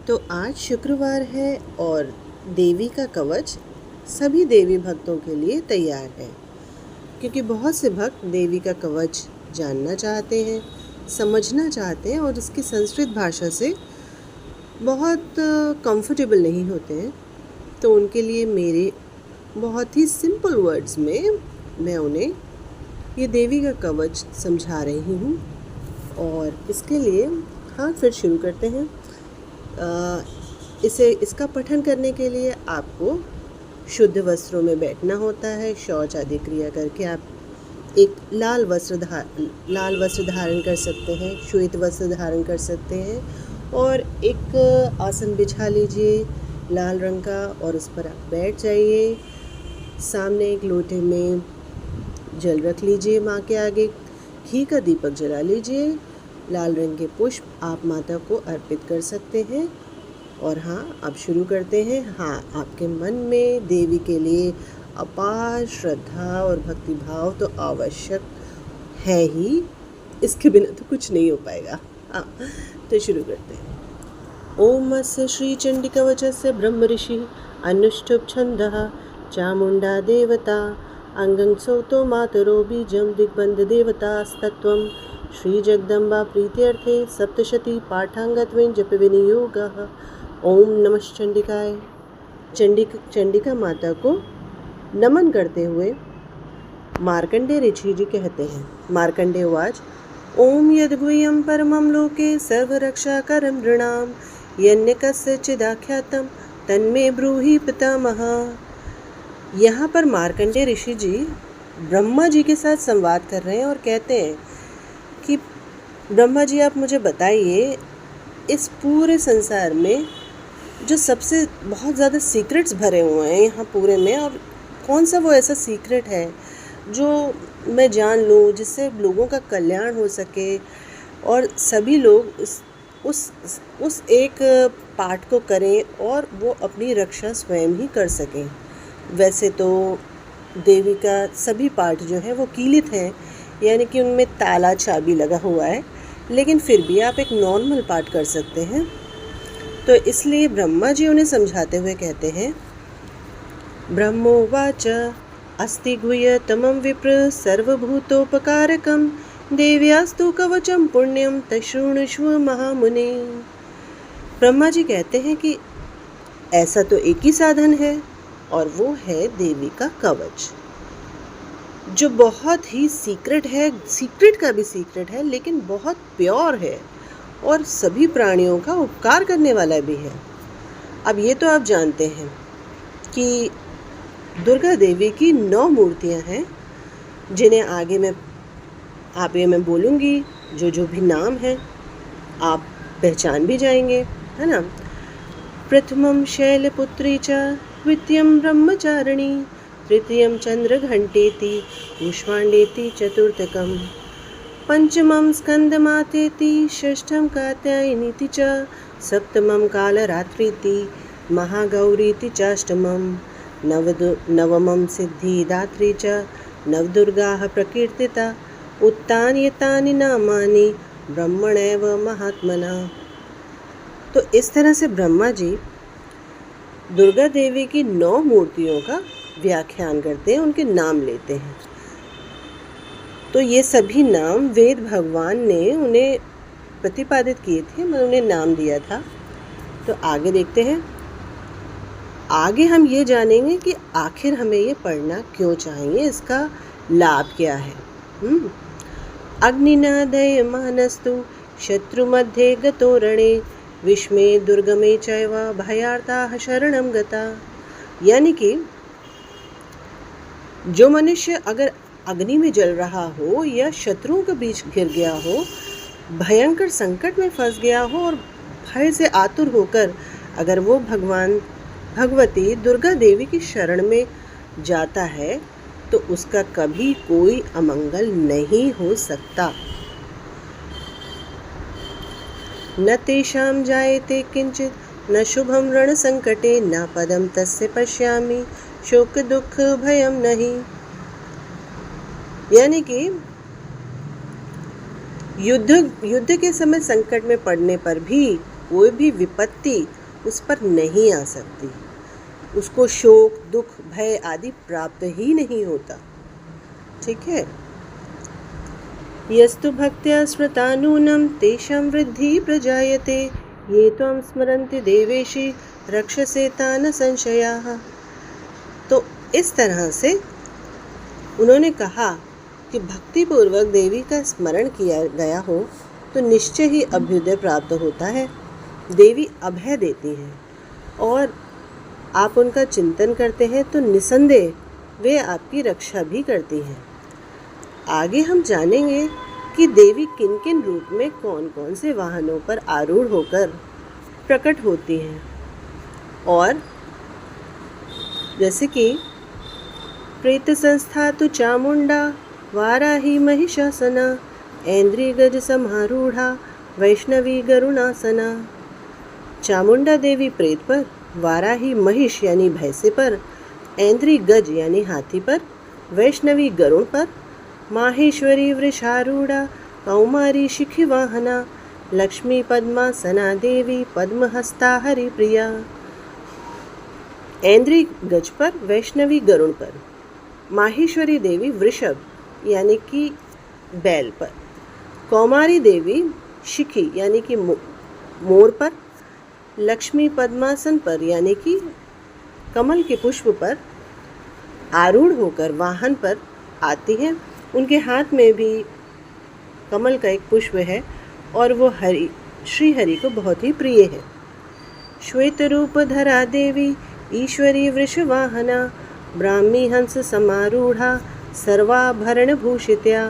तो आज शुक्रवार है और देवी का कवच सभी देवी भक्तों के लिए तैयार है, क्योंकि बहुत से भक्त देवी का कवच जानना चाहते हैं, समझना चाहते हैं और इसकी संस्कृत भाषा से बहुत कंफर्टेबल नहीं होते हैं। तो उनके लिए मेरे बहुत ही सिंपल वर्ड्स में मैं उन्हें ये देवी का कवच समझा रही हूँ। और इसके लिए फिर शुरू करते हैं। इसका पठन करने के लिए आपको शुद्ध वस्त्रों में बैठना होता है। शौच आदि क्रिया करके आप एक लाल वस्त्र धारण कर सकते हैं, श्वेत वस्त्र धारण कर सकते हैं और एक आसन बिछा लीजिए लाल रंग का और उस पर आप बैठ जाइए। सामने एक लोटे में जल रख लीजिए, माँ के आगे घी का दीपक जला लीजिए। लाल रंग के पुष्प आप माता को अर्पित कर सकते हैं। और अब शुरू करते हैं। आपके मन में देवी के लिए अपार श्रद्धा और भक्ति भाव तो आवश्यक है ही, इसके बिना तो कुछ नहीं हो पाएगा। तो शुरू करते हैं। ओम अस्य श्री चंडिकवचस्य ब्रह्म ऋषि अनुष्टुप छंदः चामुंडा देवता अंगं सोतो मातरो बीजं दिग्बंध देवतास्तत्वं श्री जगदम्बा प्रीत्यर्थे सप्तशती पाठांगत्वेन जप विनियोगः। ओम नमः चंडिकाय। चंडिका माता को नमन करते हुए मार्कंडेय ऋषि जी कहते हैं। मार्कंडेय उवाच ओम यद्गुह्यं परमं लोके सर्वरक्षाकरं नृणां यन्य कस्यचिदाख्यातं तन्मे ब्रूहि पितामह। यहाँ पर मार्कंडेय ऋषि जी ब्रह्मा जी के साथ संवाद कर रहे हैं और कहते हैं कि ब्रह्मा जी आप मुझे बताइए, इस पूरे संसार में जो सबसे बहुत ज़्यादा सीक्रेट्स भरे हुए हैं यहाँ पूरे में, और कौन सा वो ऐसा सीक्रेट है जो मैं जान लूँ जिससे लोगों का कल्याण हो सके और सभी लोग उस एक पाठ को करें और वो अपनी रक्षा स्वयं ही कर सकें। वैसे तो देवी का सभी पाठ जो है वो कीलित हैं, यानी कि उनमें ताला चाबी लगा हुआ है, लेकिन फिर भी आप एक नॉर्मल पाठ कर सकते हैं। तो इसलिए ब्रह्मा जी उन्हें समझाते हुए कहते हैं, ब्रह्मोवाच अस्ति गुह्यतमं विप्र सर्वभूतोपकारकं देव्यास्तु कवचं पुण्यं तशृणुष्व महामुने। ब्रह्मा जी कहते हैं कि ऐसा तो एक ही साधन है और वो है देवी का कवच, जो बहुत ही सीक्रेट है, सीक्रेट का भी सीक्रेट है, लेकिन बहुत प्योर है और सभी प्राणियों का उपकार करने वाला भी है। अब ये तो आप जानते हैं कि दुर्गा देवी की 9 मूर्तियां हैं, जिन्हें आगे मैं बोलूँगी। जो भी नाम है आप पहचान भी जाएंगे, है ना। प्रथमं शैलपुत्री च, द्वितीयं ब्रह्मचारिणी, तृतीयं चंद्रघंटेति, कूष्मांडेति चतुर्थकं, पंचमं स्कंदमातेति, षष्ठं कात्यायनीति च, सप्तमं कालरात्रीति, महागौरीति चाष्टमं, नवमं सिद्धिदात्री च, नवदुर्गाः प्रकीर्तिता, उत्तानि एतानि नामानि ब्रह्मणैव महात्मना। तो इस तरह से ब्रह्मा जी दुर्गा देवी की 9 मूर्तियों का व्याख्यान करते हैं, उनके नाम लेते हैं। तो ये सभी नाम वेद भगवान ने उन्हें प्रतिपादित किए थे, मैं उन्हें नाम दिया था। तो आगे देखते हैं। आगे हम ये जानेंगे कि आखिर हमें ये पढ़ना क्यों चाहिए, इसका लाभ क्या है। अग्निनादय मानस्तु शत्रुमध्ये गतो रणे, विस्मे दुर्गमे चैव भयार्ताः शरणं गता। यानी कि जो मनुष्य अगर अग्नि में जल रहा हो या शत्रुओं के बीच घिर गया हो, भयंकर संकट में फंस गया हो और भय से आतुर होकर अगर वो भगवती दुर्गा देवी की शरण में जाता है, तो उसका कभी कोई अमंगल नहीं हो सकता। न तेषां जायते किंचित, न शुभं रण संकटे, न पदम तस्य पश्यामि, शोक दुख भयम नहीं। यानी कि युद्ध के समय संकट में पड़ने पर भी कोई भी विपत्ति उस पर नहीं आ सकती, उसको शोक दुख भय आदि प्राप्त ही नहीं होता। ठीक है। यस्तु भक्त्या स्मृता नूनं तेषां वृद्धि प्रजायते, ये त्वं स्मरन्ति देवेशि रक्षसे तान् संशयाः। तो इस तरह से उन्होंने कहा कि भक्तिपूर्वक देवी का स्मरण किया गया हो तो निश्चय ही अभ्युदय प्राप्त होता है। देवी अभय देती हैं और आप उनका चिंतन करते हैं तो निसंदेह वे आपकी रक्षा भी करती हैं। आगे हम जानेंगे कि देवी किन किन रूप में कौन कौन से वाहनों पर आरूढ़ होकर प्रकट होती हैं। और जैसे कि प्रेत संस्था तु चामुंडा वाराही महिषासना, ऐन्द्री गज समारूढ़ा वैष्णवी गरुणासना। चामुंडा देवी प्रेत पर, वाराही महिष यानी भैंसे पर, ऐन्द्री गज यानी हाथी पर, वैष्णवी गरुड़ पर, माहेश्वरी वृषारूढ़ा कौमारी शिखी वाहना, लक्ष्मी पद्मासना देवी पद्महस्ता हरिप्रिया। ऐन्द्री गज पर, वैष्णवी गरुड़ पर, माहेश्वरी देवी वृषभ यानी कि बैल पर, कौमारी देवी शिखी यानी कि मोर पर, लक्ष्मी पद्मासन पर यानी कि कमल के पुष्प पर आरूढ़ होकर वाहन पर आती हैं। उनके हाथ में भी कमल का एक पुष्प है और वो श्री हरि को बहुत ही प्रिय है। श्वेत रूप धरा देवी ईश्वरी वृषवाहना, ब्राह्मी हंस समारूढ़ा सर्वाभरण भूषित्या।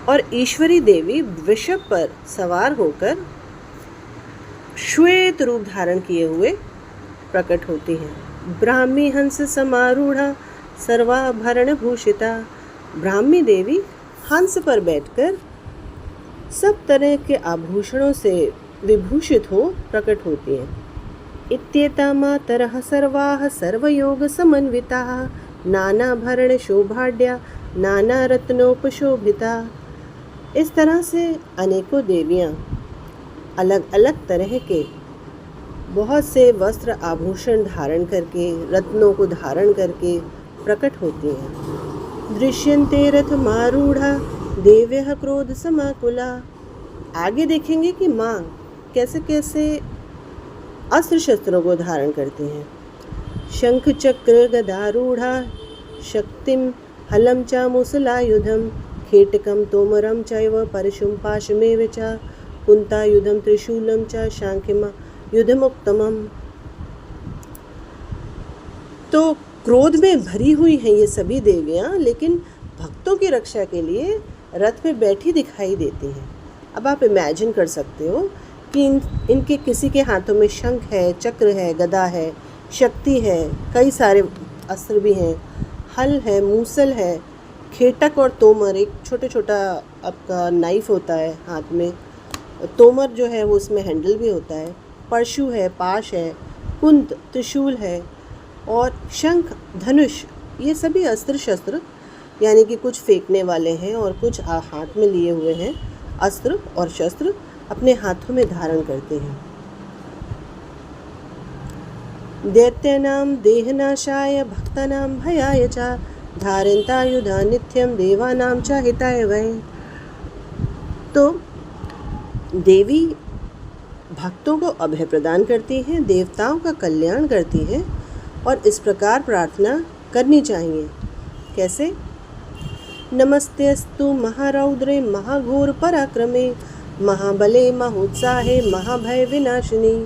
और ईश्वरी देवी वृषभ पर सवार होकर श्वेत रूप धारण किए हुए प्रकट होती हैं। ब्राह्मी हंस समारूढ़ा सर्वाभरण भूषिता। ब्राह्मी देवी हंस पर बैठकर सब तरह के आभूषणों से विभूषित हो प्रकट होती हैं। इत्येता मातरः सर्वाः सर्वयोग समन्विताः, नानाभरण शोभाढ्या नाना रत्नोपशोभिता। इस तरह से अनेकों देवियाँ अलग अलग तरह के बहुत से वस्त्र आभूषण धारण करके, रत्नों को धारण करके प्रकट होती हैं। दृश्यन्ते रथमारूढ़ा देव्यः क्रोध समाकुला। आगे देखेंगे कि माँ कैसे कैसे अस्त्र शस्त्रों को धारण करती हैं। शंख चक्र गदारूढ़ा शक्तिम हलं च मुसलायुधम, खेटकम तोमरम चैव परशुम पाशमेव च, कुंतायुधम त्रिशूलम च शांखिमा युधमुक्तमम। तो क्रोध में भरी हुई हैं ये सभी देवियाँ, लेकिन भक्तों की रक्षा के लिए रथ पे बैठी दिखाई देती हैं। अब आप इमेजिन कर सकते हो कि इनके किसी के हाथों में शंख है, चक्र है, गदा है, शक्ति है, कई सारे अस्त्र भी हैं, हल है, मूसल है, खेटक और तोमर, एक छोटा छोटा आपका नाइफ होता है हाथ में, तोमर जो है वो उसमें हैंडल भी होता है, परशु है, पाश है, कुंत त्रिशूल है और शंख धनुष, ये सभी अस्त्र शस्त्र यानी कि कुछ फेंकने वाले हैं और कुछ हाथ में लिए हुए हैं अस्त्र और शस्त्र अपने हाथों में धारण करते हैं। दैत्यानां देहनाशाय भक्तानां भयाय च, धारयन्तायुधा नित्यं देवानां च हिताय वै। तो देवी भक्तों को अभय प्रदान करती हैं, देवताओं का कल्याण करती हैं और इस प्रकार प्रार्थना करनी चाहिए। कैसे? नमस्तेस्तु महारौद्रे महाघोर पराक्रमे, महाबले महोत्साहे महाभय विनाशिनी,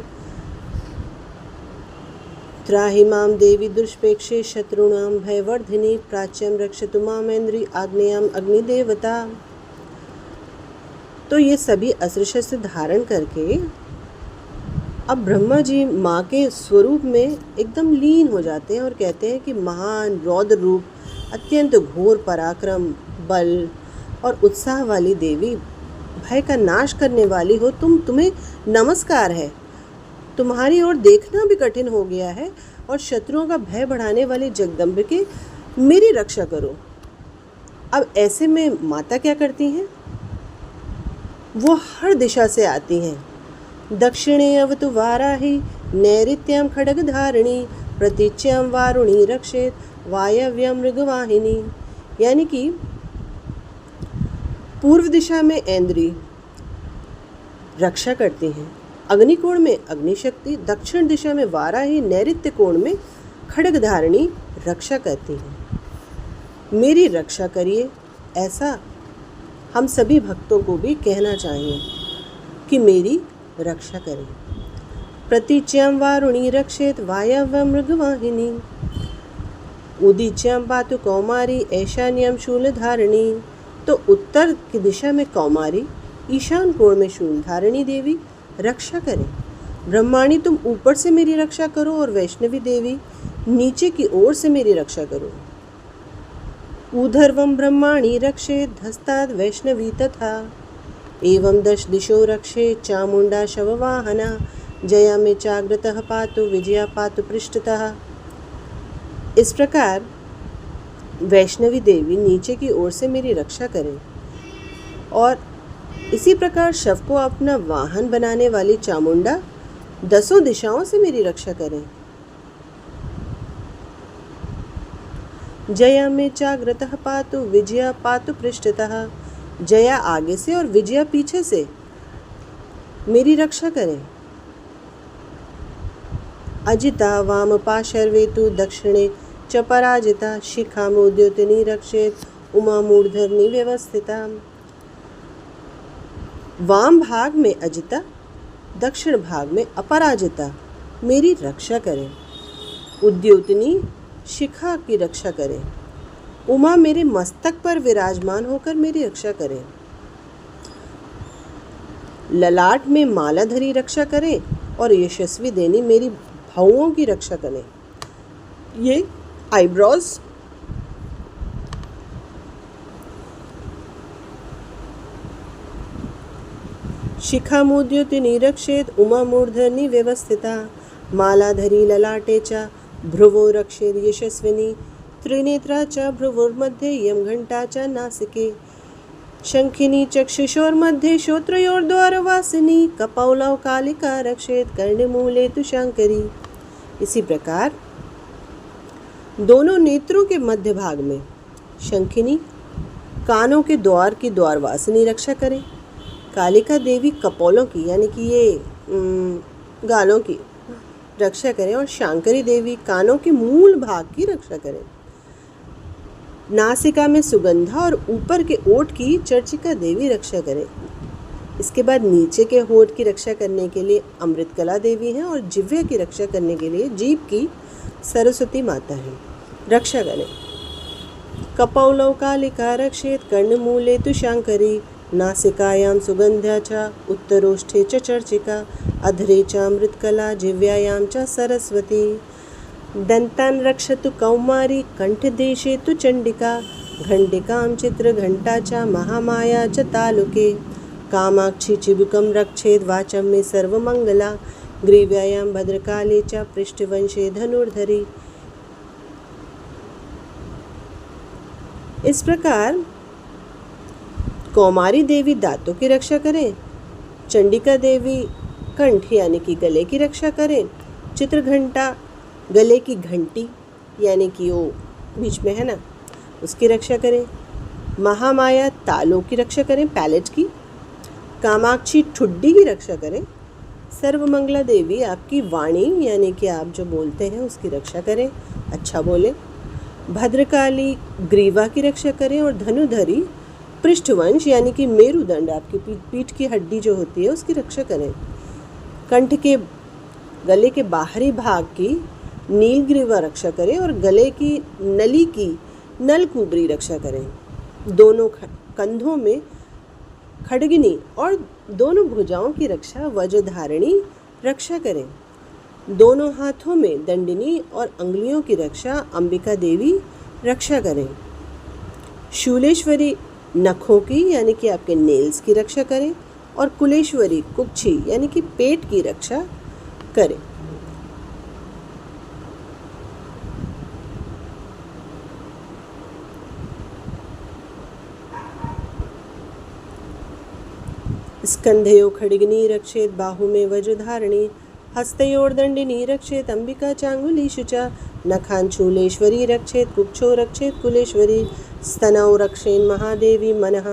त्राहि मां देवी दुष्प्रेक्षे शत्रुणां भयवर्धिनी, प्राच्यं रक्षतु मामेन्द्री आग्नेयं अग्निदेवता। तो ये सभी अस्त्र शस्त्र धारण करके अब ब्रह्मा जी माँ के स्वरूप में एकदम लीन हो जाते हैं और कहते हैं कि महान रौद्र रूप, अत्यंत घोर पराक्रम, बल और उत्साह वाली देवी, भय का नाश करने वाली हो तुम्हें नमस्कार है। तुम्हारी ओर देखना भी कठिन हो गया है और शत्रुओं का भय बढ़ाने वाली जगदम्बिके मेरी रक्षा करो। अब ऐसे में माता क्या करती हैं? वो हर दिशा से आती हैं दक्षिणे अवतु वाराही नैऋत्यां खड्गधारिणी प्रतीच्यां वारुणी रक्षेत वायव्यां मृगवाहिनी। यानी कि पूर्व दिशा में ऐन्द्री रक्षा करती हैं, अग्निकोण में अग्निशक्ति, दक्षिण दिशा में वाराही, नैऋत्य कोण में खड्गधारिणी रक्षा करती हैं। मेरी रक्षा करिए, ऐसा हम सभी भक्तों को भी कहना चाहिए कि मेरी रक्षा करें। प्रतीच्यां वारुणी रक्षेत वायव्यां मृगवाहिनी उदीच्यां पातु कौमारी ऐशान्यां शूलधारिणी। तो उत्तर की दिशा में कौमारी, ईशान कोण में शूलधारिणी देवी रक्षा करें। ब्रह्माणी तुम ऊपर से मेरी रक्षा करो और वैष्णवी देवी नीचे की ओर से मेरी रक्षा करो। ऊर्ध्वं ब्रह्माणी रक्षेत धस्ताद् वैष्णवी तथा एवं दश दिशो रक्षेत चामुंडा शववाहना जया में चाग्रतः पातु विजया पातु पृष्ठतः। इस प्रकार वैष्णवी देवी नीचे की ओर से मेरी रक्षा करें और इसी प्रकार शव को अपना वाहन बनाने वाली चामुंडा 10 दिशाओं से मेरी रक्षा करें। जया में चाग्रतः पातु विजया पातु पृष्ठतः। जया आगे से और विजया पीछे से मेरी रक्षा करें। अजिता वाम पाशर्वेतु दक्षिणे च पराजिता शिखामुद्योतिनी रक्षेत उमा मूर्धनि व्यवस्थिता। वाम भाग में अजिता, दक्षिण भाग में अपराजिता मेरी रक्षा करें। उद्योतनी शिखा की रक्षा करें। उमा मेरे मस्तक पर विराजमान होकर मेरी रक्षा करें। ललाट में मालाधरी रक्षा करें और यशस्वी देनी मेरी भौहों की रक्षा करें। ये आईब्रोज शिखामुद्योतिनी रक्षेत उमा मूर्धनि व्यवस्थिता मालाधरी ललाटे च भ्रुवो रक्षेत यशस्विनी त्रिनेत्रा च भ्रुवोर्मध्ये यम घंटा च नासिके शंखिनी चक्षुषोर्मध्ये श्रोत्रयोर्द्वारवासिनी कपौलौ कालिका रक्षेत कर्णमूले तु शंकरी। इसी प्रकार दोनों नेत्रों के मध्य भाग में शंखिनी, कानों के द्वार की द्वारवासिनी रक्षा करें। कालिका देवी कपोलों की यानी कि ये गालों की रक्षा करें और शांकरी देवी कानों के मूल भाग की रक्षा करें। नासिका में सुगंधा और ऊपर के ओठ की चर्चिका देवी रक्षा करें। इसके बाद नीचे के होठ की रक्षा करने के लिए अमृतकला देवी हैं और जिह्वा की रक्षा करने के लिए जीभ की सरस्वती माता है, रक्षा करें। कपौलौ कालिका रक्षेत कर्णमूले तु शांकरी नासिकायां सुगंध्या च उत्तरोष्ठे च चर्चिका अधरे च अमृतकला जिह्वायां च सरस्वती। दन्तान् रक्षतु कौमारी कंठदेशे तु चंडिका घंटिकां चित्रघंटा च महामाया च तालुके कामाक्षी चिबुकं रक्षेत वाचं मे सर्वमंगला ग्रीव्यायां भद्रकाली च पृष्ठवंशे धनुर्धरी। इस प्रकार कौमारी देवी दांतों की रक्षा करें, चंडिका देवी कंठ यानी कि गले की रक्षा करें, चित्रघंटा गले की घंटी यानी कि वो बीच में है ना उसकी रक्षा करें, महामाया तालों की रक्षा करें, पैलेट की, कामाक्षी ठुड्डी की रक्षा करें, सर्वमंगला देवी आपकी वाणी यानी कि आप जो बोलते हैं उसकी रक्षा करें, अच्छा बोले, भद्रकाली ग्रीवा की रक्षा करें और धनुधरी पृष्ठवंश यानी कि मेरुदंड आपकी पीठ की हड्डी जो होती है उसकी रक्षा करें। कंठ के गले के बाहरी भाग की नीलग्रीवा रक्षा करें और गले की नली की नलकुबरी रक्षा करें। दोनों कंधों में खड्गिनी और दोनों भुजाओं की रक्षा वज्रधारिणी रक्षा करें। दोनों हाथों में दंडिनी और अंगुलियों की रक्षा अंबिका देवी रक्षा करें। शूलेश्वरी नखों की यानी कि आपके नेल्स की रक्षा करें और कुलेश्वरी कुक्षी यानी कि पेट की रक्षा करें। स्कंधयो खड्गिनी रक्षेत बाहुमे वज्रधारिणी हस्तयोर्दंडिनी रक्षेत अंबिका चांगुलीषु च नखांचूलेश्वरी रक्षेत कुक्षो रक्षेत कुलेश्वरी स्तनौ रक्षेन् महादेवी मनः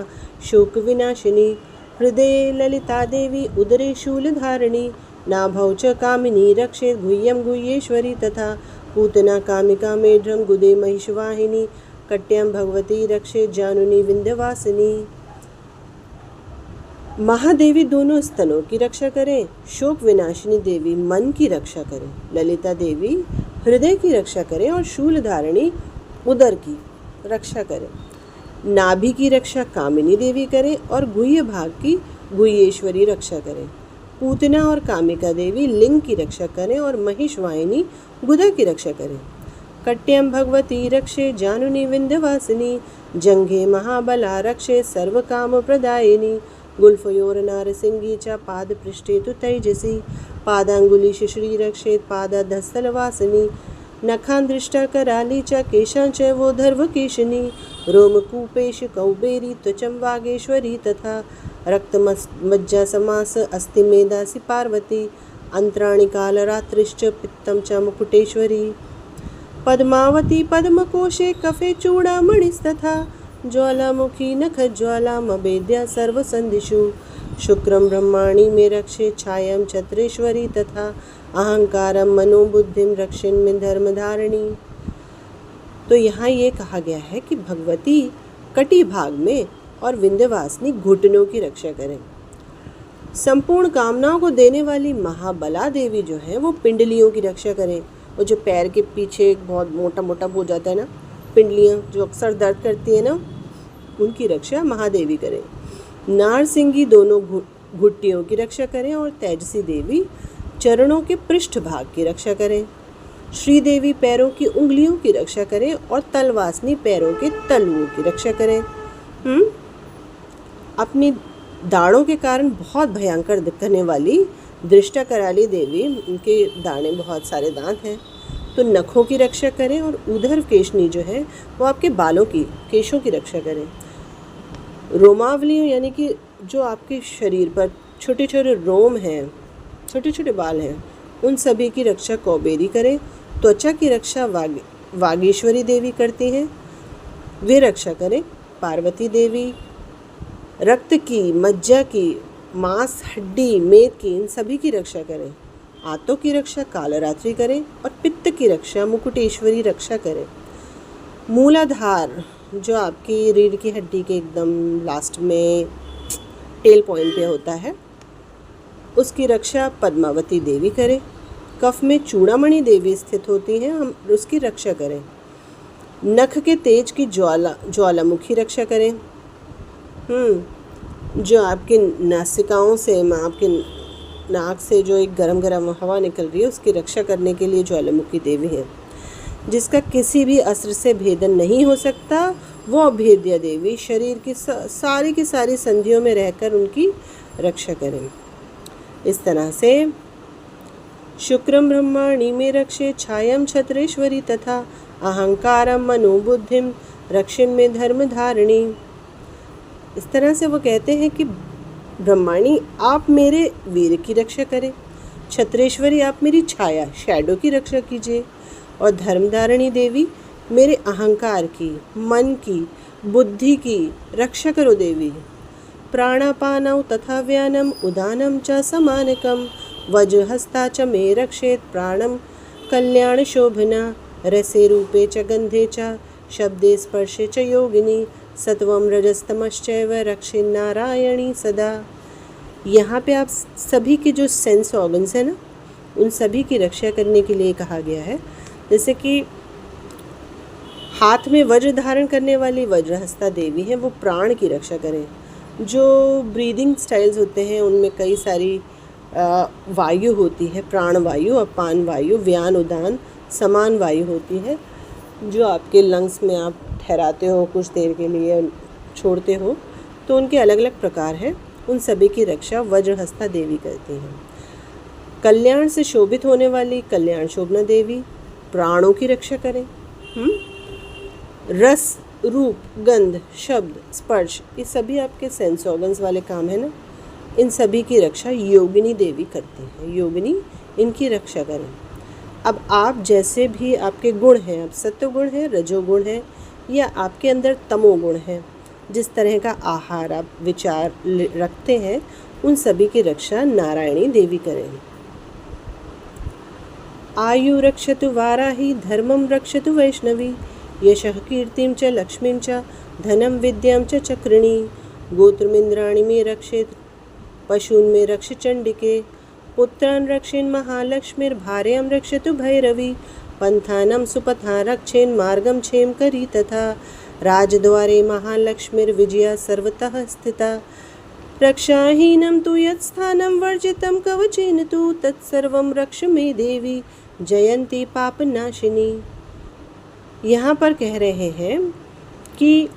शोकविनाशिनी हृदये ललिता देवी उदरे शूलधारिणी नाभौ च कामिनी रक्षेत गुह्यं गुह्येश्वरी तथा पूतना कामिका मेढ्रं गुदे महिषवाहिनी कट्यं भगवती रक्षेत जानुनी विंध्यवासिनी। महादेवी दोनों स्तनों की रक्षा करें, शोक विनाशिनी देवी मन की रक्षा करें, ललिता देवी हृदय की रक्षा करें और शूलधारिणी उदर की रक्षा करें। नाभि की रक्षा कामिनी देवी करें और गुह्य भाग की गुह्येश्वरी रक्षा करें। पूतना और कामिका देवी लिंग की रक्षा करें और महिषवाहिनी गुदा की रक्षा करें। कट्यं भगवती रक्षे जानुनी विंध्यवासिनी जंघे महाबला रक्षे सर्वकाम प्रदायिनी गुल्फयोर नारसिंगी च पादपृष्ठे तु तैजसी पादांगुलीषु श्री रक्षेत पादाधस्थलवासिनी नखान दृष्टा कराली च केशां च वो धर्वकेशिनी रोमकूपेश कौबेरी त्वचं वागेश्वरी तथा रक्तमज्जा समास अस्थिमेदासी पार्वती अंतराणि कालरात्रिश्च पित्तं च मुकुटेश्वरी पद्मावती पद्मकोशे कफे चूड़ामणिस्तथा ज्वालामुखी नखज्वालामभेद्या सर्वसन्धिषु शुक्रं ब्रह्माणि मे रक्षे छायां छत्रेश्वरी तथा अहंकारं मनोबुद्धिं रक्षिन्मे धर्मधारिणी। तो यहाँ ये कहा गया है कि भगवती कटी भाग में और विंध्यवासिनी घुटनों की रक्षा करें। संपूर्ण कामनाओं को देने वाली महाबला देवी जो है वो पिंडलियों की रक्षा करें। वो जो पैर के पीछे एक बहुत मोटा मोटा हो जाता है ना, पिंडलियाँ जो अक्सर दर्द करती है ना, उनकी रक्षा महादेवी करें। नारसिंगी दोनों घुट्टियों की रक्षा करें और तेजसी देवी चरणों के पृष्ठ भाग की रक्षा करें। श्रीदेवी पैरों की उंगलियों की रक्षा करें और तलवासनी पैरों के तलुओं की रक्षा करें। अपनी दाढ़ों के कारण बहुत भयंकर दिखने वाली दृष्टा कराली देवी, उनके दाने बहुत सारे दांत हैं, तो नखों की रक्षा करें और उधर केशनी जो है वो आपके बालों की केशों की रक्षा करें। रोमावलियों यानी कि जो आपके शरीर पर छोटे छोटे रोम हैं, छोटे छोटे बाल हैं, उन सभी की रक्षा कौबेरी करें। त्वचा की रक्षा वागेश्वरी देवी करती हैं, वे रक्षा करें। पार्वती देवी रक्त की, मज्जा की, मांस, हड्डी, मेद की, इन सभी की रक्षा करें। आंतों की रक्षा कालरात्रि करें और पित्त की रक्षा मुकुटेश्वरी रक्षा करें। मूलाधार जो आपकी रीढ़ की हड्डी के एकदम लास्ट में टेल पॉइंट पे होता है, उसकी रक्षा पद्मावती देवी करें। कफ में चूड़ामणि देवी स्थित होती हैं, हम उसकी रक्षा करें। नख के तेज की ज्वालामुखी रक्षा करें। जो आपकी नासिकाओं से, आपके नाक से जो एक गरम गरम हवा निकल रही है, उसकी रक्षा करने के लिए ज्वालामुखी देवी है। जिसका किसी भी अस्त्र से भेदन नहीं हो सकता, वो अभेद्य देवी शरीर की सारी संधियों में रहकर उनकी रक्षा करें। इस तरह से शुक्रं ब्रह्माणि मे रक्षे छायां छत्रेश्वरी तथा अहंकारं मनोबुद्धिं रक्षिन्मे धर्मधारिणी। इस तरह से वो कहते हैं कि ब्रह्माणी आप मेरे वीर की रक्षा करें, छत्रेश्वरी आप मेरी छाया शैडो की रक्षा कीजिए, और धर्मधारिणी देवी मेरे अहंकार की, मन की, बुद्धि की रक्षा करो देवी। प्राणापानौ तथा व्यानम उदानम च समानकम वज्रहस्ता च मे रक्षेत प्राणम कल्याण शोभना रसे रूपे च गंधे च शब्दे स्पर्शे च योगिनी सत्वम रजस्तमश्चैव रक्षे नारायणी सदा। यहाँ पे आप सभी के जो सेंस ऑर्गन्स हैं ना, उन सभी की रक्षा करने के लिए कहा गया है। जैसे कि हाथ में वज्र धारण करने वाली वज्रहस्ता देवी है, वो प्राण की रक्षा करें। जो ब्रीदिंग स्टाइल्स होते हैं उनमें कई सारी वायु होती है, प्राण वायु, अपान वायु, व्यान उदान, समान वायु होती है, जो आपके लंग्स में आप ठहराते हो, कुछ देर के लिए छोड़ते हो, तो उनके अलग अलग प्रकार हैं। उन सभी की रक्षा वज्रहस्ता देवी करती हैं। कल्याण से शोभित होने वाली कल्याण शोभना देवी प्राणों की रक्षा करें। रस, रूप, गंध, शब्द, स्पर्श, ये सभी आपके सेंस ऑर्गन्स वाले काम है ना, इन सभी की रक्षा योगिनी देवी करती हैं। योगिनी इनकी रक्षा करें। अब आप जैसे भी आपके गुण हैं, आप सत्वगुण हैं, रजोगुण हैं, या आपके अंदर तमोगुण है, जिस तरह का आहार आप विचार रखते हैं, उन सभी की रक्षा नारायणी देवी करें। आयु रक्षतु वाराही, धर्मं रक्षतु वैष्णवी, यशः कीर्तिं च लक्ष्मीं च, धनं विद्यां च चक्रिणी, गोत्रमिन्द्राणि में रक्षेत, पशून् में रक्ष चंडिके, पुत्रान् रक्षेन् महालक्ष्मीर्भार्यां रक्षतु भैरवी, पंथानं सुपथा रक्षेन् मार्गं क्षेम करी तथा, राजद्वारे महालक्ष्मीर्विजया सर्वतः स्थिता, रक्षाहीनं तु यत्स्थानं वर्जितं कवचेन तु तत्सर्वं रक्ष मे देवी, जयंती पापनाशिनी। यहाँ पर कह रहे हैं कि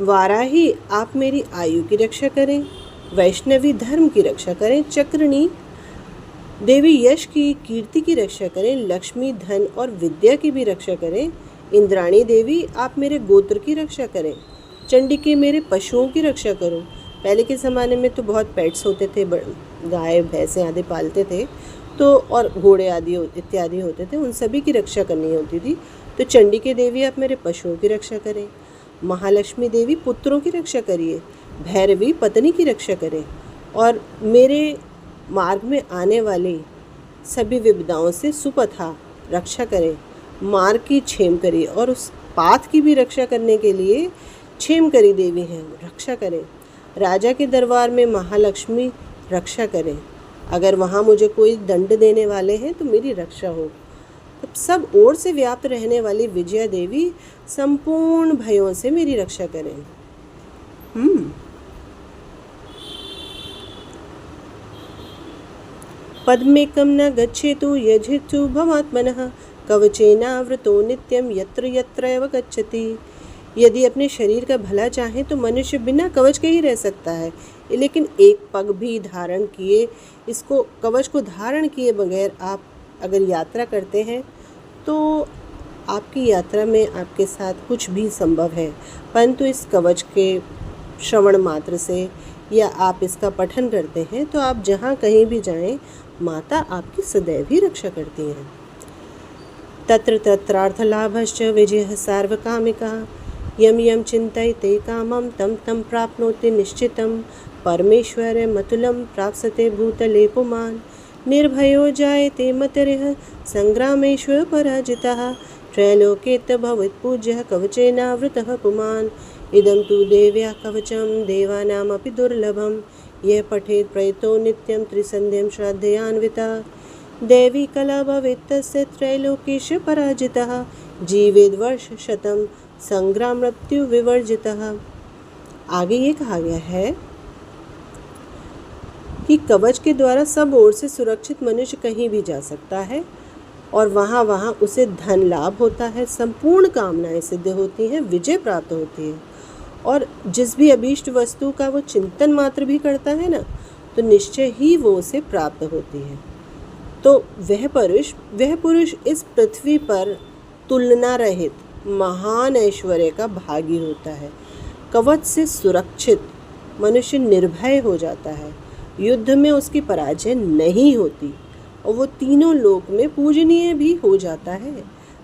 वाराही आप मेरी आयु की रक्षा करें, वैष्णवी धर्म की रक्षा करें, चक्रिणी देवी यश की कीर्ति की रक्षा करें, लक्ष्मी धन और विद्या की भी रक्षा करें, इंद्राणी देवी आप मेरे गोत्र की रक्षा करें, चंडिके मेरे पशुओं की रक्षा करो। पहले के ज़माने में तो बहुत पेट्स होते थे, गाय भैंसे आदि पालते थे, तो और घोड़े आदि इत्यादि होते थे, उन सभी की रक्षा करनी होती थी। तो चंडिके देवी आप मेरे पशुओं की रक्षा करें, महालक्ष्मी देवी पुत्रों की रक्षा करिए, भैरवी पत्नी की रक्षा करें, और मेरे मार्ग में आने वाले सभी विपदाओं से सुपथा रक्षा करें, मार्ग की क्षेम करिए, और उस पाथ की भी रक्षा करने के लिए क्षेम करी देवी हैं, रक्षा करें। राजा के दरबार में महालक्ष्मी रक्षा करें, अगर वहाँ मुझे कोई दंड देने वाले हैं तो मेरी रक्षा हो। तब सब ओर से व्याप्त रहने वाली विजया देवी संपूर्ण भयों से मेरी रक्षा करें। पद्मेकं न गच्छेतु यजितु भवात्मनः, कवचेनावृतो नित्यं यत्र यत्रैव गच्छति। यदि अपने शरीर का भला चाहे तो मनुष्य बिना कवच के ही रह सकता है, लेकिन एक पग भी धारण किए, इसको कवच को धारण किए बगैर आप अगर यात्रा करते हैं तो आपकी यात्रा में आपके साथ कुछ भी संभव है, परंतु इस कवच के श्रवण मात्र से या आप इसका पठन करते हैं तो आप जहाँ कहीं भी जाएं, माता आपकी सदैव ही रक्षा करती हैं। तत्र तत्रार्थलाभश्च विजयः सार्वकामिकः, यम यम चिन्तयते कामं तं तं प्राप्नोति निश्चितं, परमेश्वरमतुलं प्राप्स्यते भूतले पुमान्, निर्भयो जायते मतिरिह संग्रामेषु पराजितः, त्रैलोक्येत भवेत् पूज्यः कवचेनावृतः पुमान्, इदं तु देव्या कवचं देवानामपि दुर्लभं, यः पठेत् प्रयतो नित्यं त्रिसन्ध्यं श्रद्धयान्विता, देवी कला भवेत् तस्य त्रैलोक्येषु पराजितः, जीवेद् वर्षशतं संग्राम मृत्यु विवर्जितः। आगे ये कहा गया है कि कवच के द्वारा सब ओर से सुरक्षित मनुष्य कहीं भी जा सकता है और वहाँ उसे धन लाभ होता है, संपूर्ण कामनाएं सिद्ध होती हैं, विजय प्राप्त होती है, और जिस भी अभीष्ट वस्तु का वो चिंतन मात्र भी करता है ना, तो निश्चय ही वो उसे प्राप्त होती है। तो वह पुरुष इस पृथ्वी पर तुलना रहित महान ऐश्वर्य का भागी होता है। कवच से सुरक्षित मनुष्य निर्भय हो जाता है, युद्ध में उसकी पराजय नहीं होती और वो तीनों लोक में पूजनीय भी हो जाता है।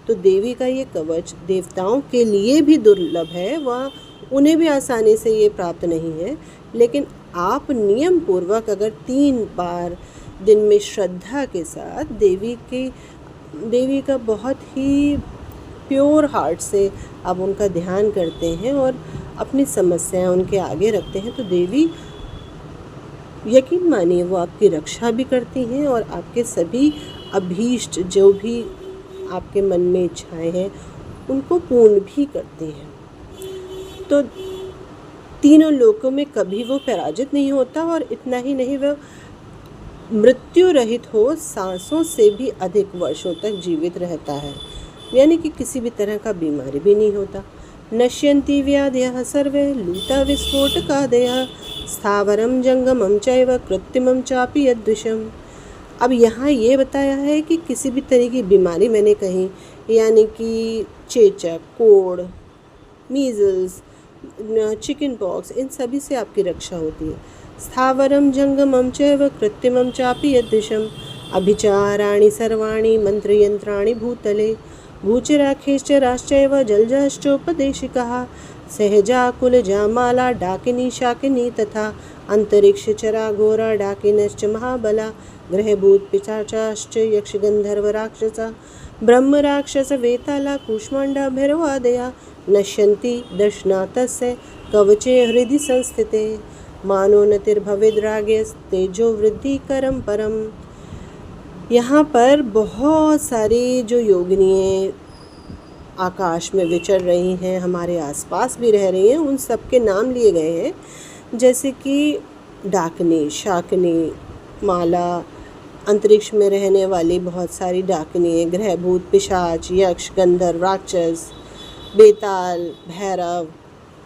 तो देवी का ये कवच देवताओं के लिए भी दुर्लभ है, वह उन्हें भी आसानी से ये प्राप्त नहीं है, लेकिन आप नियम पूर्वक अगर 3 बार दिन में श्रद्धा के साथ देवी का बहुत ही प्योर हार्ट से आप उनका ध्यान करते हैं और अपनी समस्याएं उनके आगे रखते हैं, तो देवी यकीन मानिए वो आपकी रक्षा भी करती हैं और आपके सभी अभीष्ट जो भी आपके मन में इच्छाएं हैं उनको पूर्ण भी करती हैं। तो तीनों लोकों में कभी वो पराजित नहीं होता, और इतना ही नहीं, वह मृत्यु रहित हो सांसों से भी अधिक वर्षों तक जीवित रहता है, यानी कि किसी भी तरह का बीमारी भी नहीं होता। नश्यन्ति व्याधयः सर्वे लूता विस्फोटकादयः, स्थावरं जंगमं चैव कृत्रिमं चापि यद्विषम्। अब यहाँ ये बताया है कि किसी भी तरह की बीमारी मैंने कही, यानी कि चेचक, कोढ़, मीज़ल्स, चिकन पॉक्स, इन सभी से आपकी रक्षा होती है। स्थावरं जङ्गमं चैव कृत्रिमं चापि यदृशम् अभिचाराणि सर्वाणि मन्त्रयन्त्राणि भूतले भूचराखेश्चराश्चैव जलजाश्चोपदेशिकाः सहजाकुलजामाला डाकिनी शाकिनी तथा अंतरिक्षचरा घोरा डाकिनश्च महाबला ग्रहभूतपिशाचाश्च यक्षगन्धर्वराक्षसा ब्रह्मराक्षसवेताला कूष्माण्डाभैरवादया नश्यन्ति दर्शनातस्य कवचे हृदि संस्थिते मानोन्नतिर्भवेद्रागेस्तेजो वृद्धिकरं परम। यहाँ पर बहुत सारी जो योगिनियाँ आकाश में विचर रही हैं, हमारे आसपास भी रह रही हैं, उन सब के नाम लिए गए हैं, जैसे कि डाकिनी, शाकिनी, माला, अंतरिक्ष में रहने वाली बहुत सारी डाकिनी, ग्रहभूत, पिशाच, यक्ष, गंधर्व, राक्षस, बेताल, भैरव,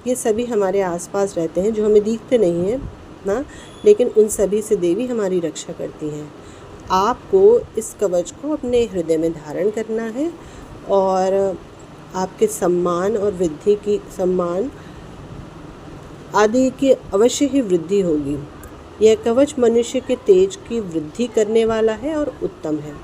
ये सभी हमारे आसपास रहते हैं, जो हमें दिखते नहीं हैं ना, लेकिन उन सभी से देवी हमारी रक्षा करती हैं। आपको इस कवच को अपने हृदय में धारण करना है और आपके सम्मान और वृद्धि की सम्मान आदि की अवश्य ही वृद्धि होगी। यह कवच मनुष्य के तेज की वृद्धि करने वाला है और उत्तम है।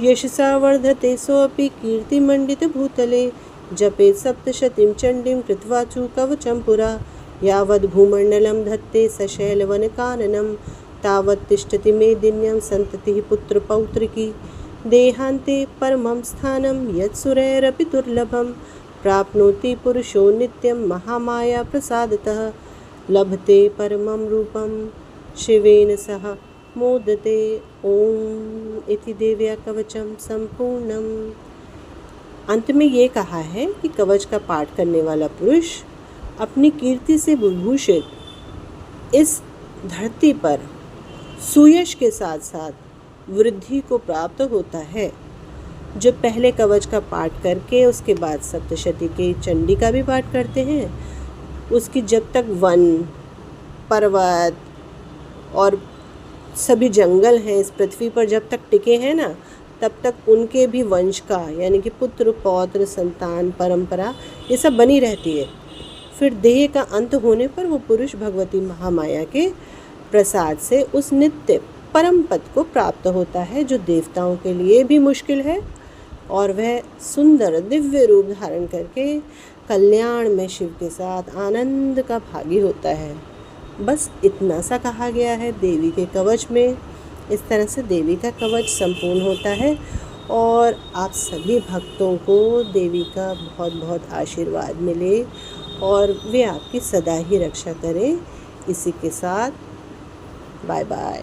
यशसा वर्धते सोऽपि कीर्तिमण्डित भूतले जपेत् सप्तशतीं चण्डीं कृत्वाचु कवचं पुरा यावद् भूमण्डलं धत्ते सशैलवनकाननं तावत् तिष्ठति मेदिन्यं सन्ततिः पुत्रपौत्रिकी देहान्ते परमं स्थानं यत्सुरैरपि दुर्लभं प्राप्नोति पुरुषो नित्यं महामाया प्रसादतः लभते परमं रूपं शिवेन सह मोदते। ओम इति देव्या कवचम संपूर्णम। अंत में ये कहा है कि कवच का पाठ करने वाला पुरुष अपनी कीर्ति से विभूषित इस धरती पर सुयश के साथ साथ वृद्धि को प्राप्त होता है। जो पहले कवच का पाठ करके उसके बाद सप्तशती के चंडी का भी पाठ करते हैं, उसकी जब तक वन, पर्वत और सभी जंगल हैं इस पृथ्वी पर जब तक टिके हैं ना, तब तक उनके भी वंश का यानी कि पुत्र, पौत्र, संतान, परंपरा ये सब बनी रहती है। फिर देह का अंत होने पर वो पुरुष भगवती महामाया के प्रसाद से उस नित्य परम पद को प्राप्त होता है, जो देवताओं के लिए भी मुश्किल है, और वह सुंदर दिव्य रूप धारण करके कल्याण में शिव के साथ आनंद का भागी होता है। बस इतना सा कहा गया है देवी के कवच में। इस तरह से देवी का कवच संपूर्ण होता है और आप सभी भक्तों को देवी का बहुत बहुत आशीर्वाद मिले और वे आपकी सदा ही रक्षा करें। इसी के साथ बाय बाय।